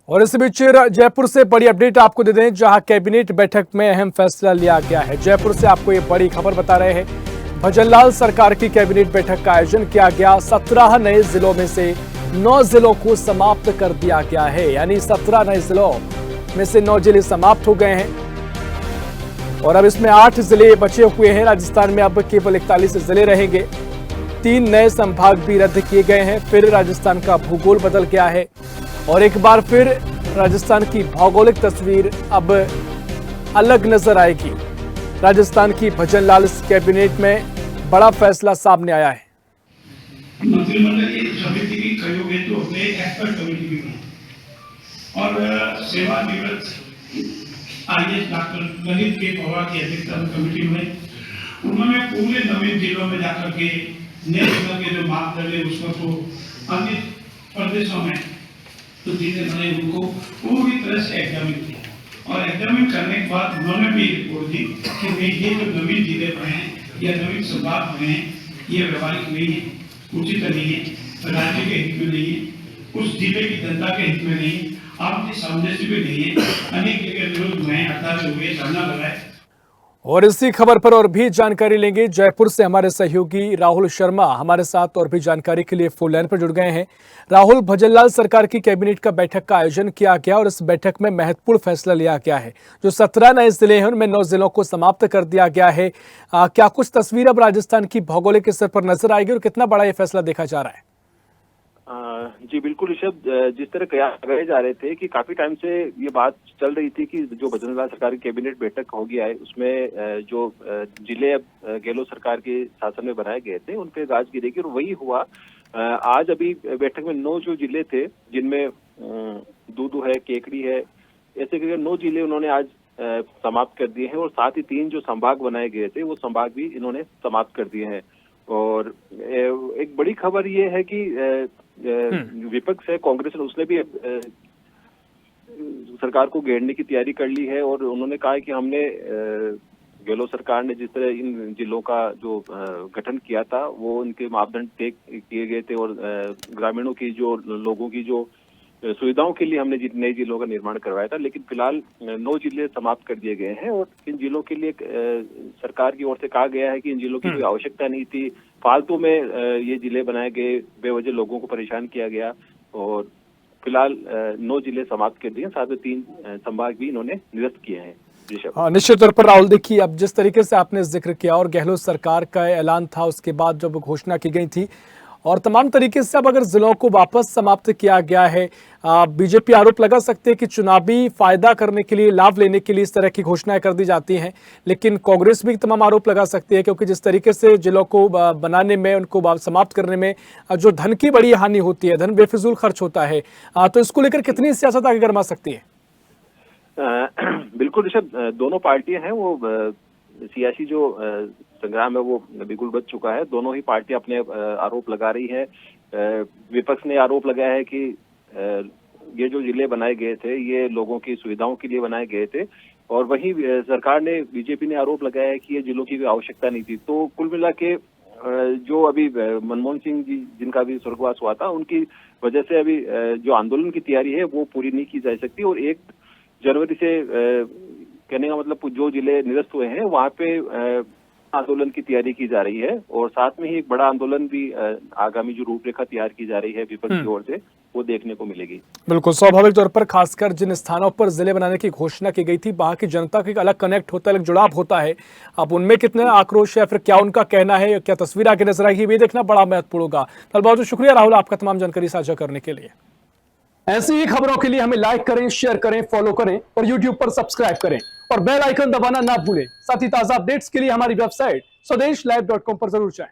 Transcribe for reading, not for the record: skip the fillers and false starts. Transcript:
और इस बीच जयपुर से बड़ी अपडेट आपको दे दें, जहां कैबिनेट बैठक में अहम फैसला लिया गया है। जयपुर से आपको ये बड़ी खबर बता रहे हैं। भजनलाल सरकार की कैबिनेट बैठक का आयोजन किया गया। 17 नए जिलों में से 9 जिलों को समाप्त कर दिया गया है, यानी 17 नए जिलों में से 9 जिले समाप्त हो गए हैं और अब इसमें 8 जिले बचे हुए हैं। राजस्थान में अब केवल 41 जिले रहेंगे। 3 नए संभाग भी रद्द किए गए हैं। फिर राजस्थान का भूगोल बदल गया है और एक बार फिर राजस्थान की भौगोलिक तस्वीर अब अलग नजर आएगी। राजस्थान की भजनलाल कैबिनेट में बड़ा फैसला सामने आया है। मंत्रिमंडल की समिति भी कहोगे तो अपने एक्सपर्ट कमेटी भी बनी और सेवानिवृत्त आईएएस डॉक्टर ललित के पवार की अध्यक्षता में कमेटी में उन्होंने पूरे नवीन जिलों में जाकर के नए जिलों के जो मापदंड है उसको तो अन्य प्रदेशों में तो जिले बने उनको पूरी तरह से एग्जामिन किया और एग्जामिन करने के बाद उन्होंने भी रिपोर्ट दी कि नहीं, ये जो नवीन जिले बने हैं या नवीन संभाग बने हैं ये व्यवहारिक नहीं है, उचित नहीं है, राज्य के हित में नहीं है, उस जिले की जनता के हित में नहीं है, आपकी सामंजस्य भी नहीं है। अनेक जगह विरोध हुए, हड़ताल हुए, धरना लगाए। और इसी खबर पर और भी जानकारी लेंगे। जयपुर से हमारे सहयोगी राहुल शर्मा हमारे साथ और भी जानकारी के लिए फोन लाइन पर जुड़ गए हैं। राहुल, भजनलाल सरकार की कैबिनेट का बैठक का आयोजन किया गया और इस बैठक में महत्वपूर्ण फैसला लिया गया है। जो 17 नए जिले हैं उनमें 9 जिलों को समाप्त कर दिया गया है। क्या कुछ तस्वीर अब राजस्थान की भौगोलिक स्तर पर नजर आएगी और कितना बड़ा यह फैसला देखा जा रहा है? जी बिल्कुल ऋषभ, जिस तरह कयास लगाए जा रहे थे कि काफी टाइम से ये बात चल रही थी कि जो भजनलाल सरकार की कैबिनेट बैठक हो गया है उसमें जो जिले अब गहलोत सरकार के शासन में बनाए गए थे उन पे गाज गिरेगी और वही हुआ। आज अभी बैठक में 9 जो जिले थे जिनमें दूदू है, केकड़ी है, ऐसे करके 9 जिले उन्होंने आज समाप्त कर दिए हैं और साथ ही 3 जो संभाग बनाए गए थे वो संभाग भी इन्होंने समाप्त कर दिए हैं। और एक बड़ी खबर ये है कि विपक्ष है कांग्रेस, उसने भी सरकार को घेरने की तैयारी कर ली है और उन्होंने कहा है कि हमने गहलोत सरकार ने जिस तरह इन जिलों का जो गठन किया था वो उनके मापदंड तय किए गए थे और ग्रामीणों की जो लोगों की जो सुविधाओं के लिए हमने नए जिलों का निर्माण करवाया था, लेकिन फिलहाल 9 जिले समाप्त कर दिए गए हैं और इन जिलों के लिए सरकार की ओर से कहा गया है कि इन जिलों की कोई आवश्यकता नहीं थी, फालतू में ये जिले बनाए गए, बेवजह लोगों को परेशान किया गया और फिलहाल 9 जिले समाप्त कर दिए, साथ में 3 संभाग भी इन्होंने निरस्त किए हैं। निश्चित तौर पर राहुल, देखिए अब जिस तरीके से आपने जिक्र किया और गहलोत सरकार का ऐलान था उसके बाद जब घोषणा की गई थी और तमाम तरीके से अब अगर जिलों को वापस समाप्त किया गया है, बीजेपी आरोप लगा सकते हैं कि चुनावी फायदा करने के लिए, लाभ लेने के लिए इस तरह की घोषणाएं कर दी जाती हैं, लेकिन कांग्रेस भी तमाम आरोप लगा सकती है क्योंकि जिस तरीके से जिलों को बनाने में, उनको समाप्त करने में जो धन की बड़ी हानि होती है, धन बेफिजूल खर्च होता है, तो इसको लेकर कितनी सियासत आगे गरमा सकती है? बिल्कुल ऋषभ, दोनों पार्टियां हैं वो सियासी जो संग्राम है वो बिल्कुल बच चुका है। दोनों ही पार्टियां अपने आरोप लगा रही है। विपक्ष ने आरोप लगाया है कि ये जो जिले बनाए गए थे ये लोगों की सुविधाओं के लिए बनाए गए थे और वहीं सरकार ने, बीजेपी ने आरोप लगाया है कि ये जिलों की कोई आवश्यकता नहीं थी। तो कुल मिला के जो अभी मनमोहन सिंह जी जिनका भी स्वर्गवास हुआ था उनकी वजह से अभी जो आंदोलन की तैयारी है वो पूरी नहीं की जा सकती और 1 जनवरी से कहने का मतलब जो जिले निरस्त हुए हैं वहां पे आंदोलन की तैयारी की जा रही है और साथ में ही एक बड़ा आंदोलन भी आगामी जो रूपरेखा तैयार की जा रही है विपक्ष की ओर से वो देखने को मिलेगी। बिल्कुल, स्वाभाविक तौर पर खासकर जिन स्थानों पर जिले बनाने की घोषणा की गई थी वहां की जनता का एक अलग कनेक्ट होता है, अलग जुड़ाव होता है। अब उनमें कितना आक्रोश है, फिर क्या उनका कहना है, क्या तस्वीर आगे नजर आएगी, ये देखना बड़ा महत्वपूर्ण होगा। बहुत बहुत शुक्रिया राहुल आपका तमाम जानकारी साझा करने के लिए। ऐसी ही खबरों के लिए हमें लाइक करें, शेयर करें, फॉलो करें और यूट्यूब पर सब्सक्राइब करें और बेल आइकन दबाना ना भूलें। साथ ही ताजा अपडेट्स के लिए हमारी वेबसाइट स्वदेशलाइव.com पर जरूर जाएं।